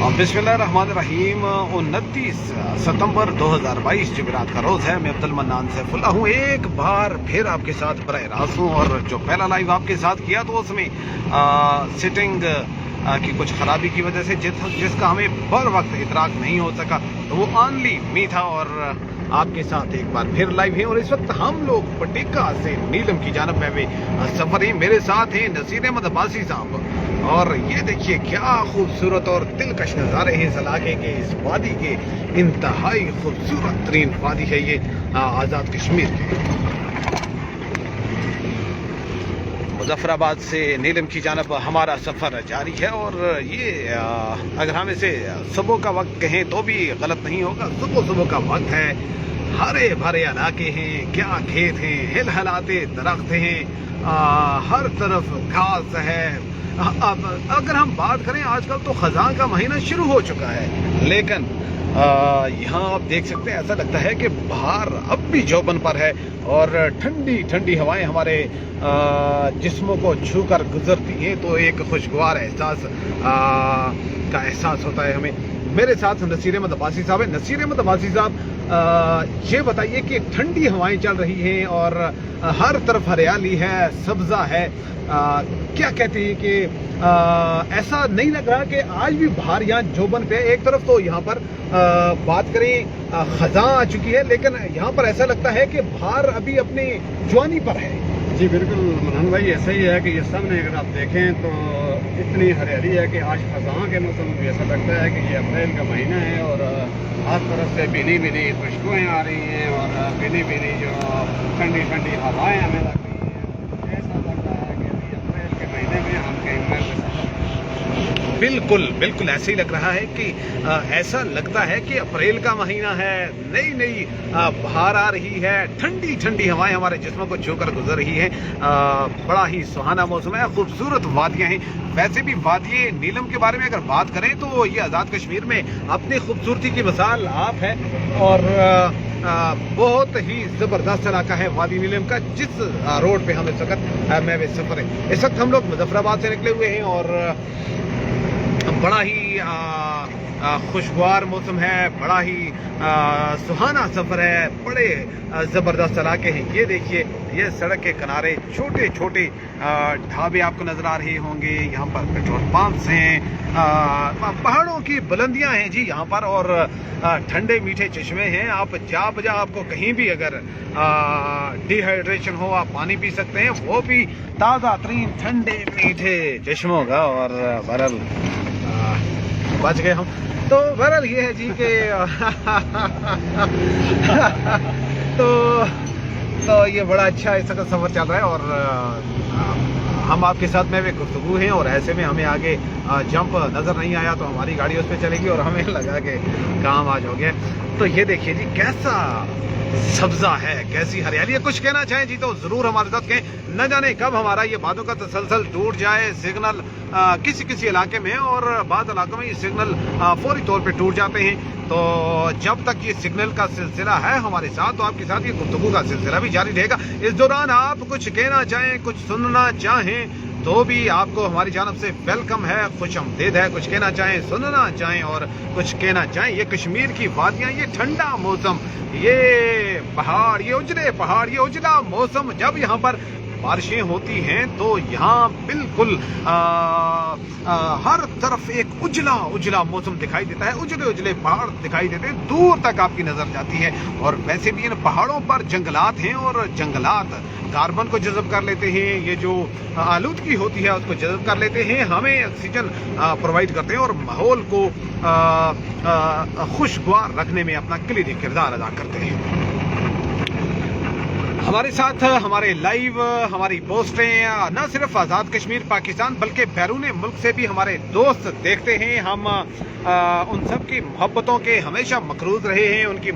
बिस्मिल्लाहिर्रहमानिर्रहीम। 29 सितंबर 2022 जुमेरात का रोज़ है। मैं अब्दुल मन्नान सैफुल्लाह हूँ। एक बार फिर आपके साथ बराह रास्त हूँ और जो पहला लाइव आपके साथ किया तो उसमें सिटिंग की कुछ खराबी की वजह से जिसका हमें बर वक्त इतराक नहीं हो सका, तो वो ऑनली मी था और आपके साथ एक बार फिर लाइव है। और इस वक्त हम लोग पटिका से नीलम की जानब में सफर है। मेरे साथ हैं नसीर अहमद अब्बासी साहब और ये देखिए क्या खूबसूरत और दिलकश नज़ारे हैं इस इलाके के, इस वादी के। इंतहाई खूबसूरत तरीन वादी है ये आज़ाद कश्मीर के। मुजफ्फराबाद से नीलम की जानब हमारा सफ़र जारी है और ये अगर हम इसे सुबह का वक्त कहें तो भी गलत नहीं होगा। सुबह का वक्त है, हरे भरे इलाके हैं, क्या खेत हैं, हिलहिलाते दरख्त हैं, हर तरफ घास है। अब अगर हम बात करें, आजकल तो खज़ां का महीना शुरू हो चुका है, लेकिन यहाँ आप देख सकते हैं ऐसा लगता है कि बाहर अब भी जोबन पर है और ठंडी ठंडी हवाएं हमारे जिस्मों को छू कर गुजरती हैं, तो एक खुशगवार एहसास का एहसास होता है हमें। मेरे साथ नसीर अहमद अब्बासी साहब है। नसीर अहमद अब्बासी साहब, ये बताइए कि ठंडी हवाएं चल रही हैं और हर तरफ हरियाली है, सब्जा है, क्या कहते हैं कि ऐसा नहीं लग रहा कि आज भी बाहर यहाँ जोबन पे एक तरफ तो यहाँ पर बात करें खज़ां आ चुकी है, लेकिन यहाँ पर ऐसा लगता है कि बाहर अभी अपनी जवानी पर है। जी बिल्कुल मनान भाई, ऐसा ही है कि ये सामने अगर आप देखें तो इतनी हरियाली है कि आज खज़ां के मौसम में भी ऐसा लगता है कि ये अप्रैल का महीना है और हर तरफ से भीनी भीनी खुशबुएँ आ रही हैं और भीनी भीनी जो ठंडी ठंडी हवाएँ हमें लग रही हैं। ऐसा लगता है कि अभी अप्रैल के महीने में हम कहीं पर बिल्कुल ऐसे ही लग रहा है कि ऐसा लगता है कि अप्रैल का महीना है, नई बहार आ रही है, ठंडी ठंडी हवाएं हमारे जिस्मों को छूकर गुजर रही है। बड़ा ही सुहाना मौसम है, खूबसूरत वादियां हैं। वैसे भी वादी नीलम के बारे में अगर बात करें तो ये आज़ाद कश्मीर में अपनी खूबसूरती की मिसाल आप है और बहुत ही ज़बरदस्त इलाका है वादी नीलम का, जिस रोड पे हम इस वक्त में सफ़र है। इस वक्त हम लोग मुजफ्फराबाद से निकले हुए हैं और बड़ा ही खुशगवार मौसम है, बड़ा ही सुहाना सफ़र है, बड़े ज़बरदस्त इलाके हैं। ये देखिए, ये सड़क के किनारे छोटे छोटे ढाबे आपको नज़र आ रहे होंगे, यहाँ पर पेट्रोल पंप्स हैं, पहाड़ों की बुलंदियाँ हैं जी यहाँ पर और ठंडे मीठे चश्मे हैं। आप जा बजा आपको कहीं भी अगर डिहाइड्रेशन हो आप पानी पी सकते हैं, वो भी ताज़ा तरीन ठंडे मीठे चश्मों का। और बहरहाल बच गए हम, तो बहरहाल ये है जी कि तो ये बड़ा अच्छा इस वक्त सफ़र चल रहा है और हम आपके साथ में भी गुफ्तगू हैं और ऐसे में हमें आगे जंप नज़र नहीं आया तो हमारी गाड़ी उस पर चलेगी और हमें लगा कि काम आज हो गया। तो ये देखिए जी कैसा सब्जा है, कैसी हरियाली है। कुछ कहना चाहें जी तो ज़रूर हमारे साथ कहें। न जाने कब हमारा ये बातों का तसलसल टूट जाए, सिग्नल किसी इलाके में और बाद इलाकों में ये सिग्नल फौरी तौर पे टूट जाते हैं। तो जब तक ये सिग्नल का सिलसिला है हमारे साथ, तो आपके साथ ये गुफ्तगू का सिलसिला भी जारी रहेगा। इस दौरान आप कुछ कहना चाहें, कुछ सुनना चाहें तो भी आपको हमारी जानब से वेलकम है, खुशामदीद है। कुछ कहना चाहें, सुनना चाहें और कुछ कहना चाहें, ये कश्मीर की वादियाँ, ये ठंडा मौसम, ये पहाड़, ये उजले पहाड़, ये उजला मौसम, जब यहाँ पर बारिशें होती हैं तो यहाँ बिल्कुल हर तरफ एक उजला मौसम दिखाई देता है, उजले पहाड़ दिखाई देते हैं, दूर तक आपकी नजर जाती है। और वैसे भी इन पहाड़ों पर जंगलात हैं और जंगलात कार्बन को जज़ब कर लेते हैं, ये जो आलूदगी होती है उसको जज़ब कर लेते हैं, हमें ऑक्सीजन प्रोवाइड करते हैं और माहौल को खुशगवार रखने में अपना कलीदी किरदार अदा करते हैं। हमारे साथ हमारे लाइव, हमारी पोस्टें न सिर्फ आज़ाद कश्मीर पाकिस्तान बल्कि बैरून मुल्क से भी हमारे दोस्त देखते हैं। हम उन सब की मोहब्बतों के हमेशा मकरूज रहे हैं, उनकी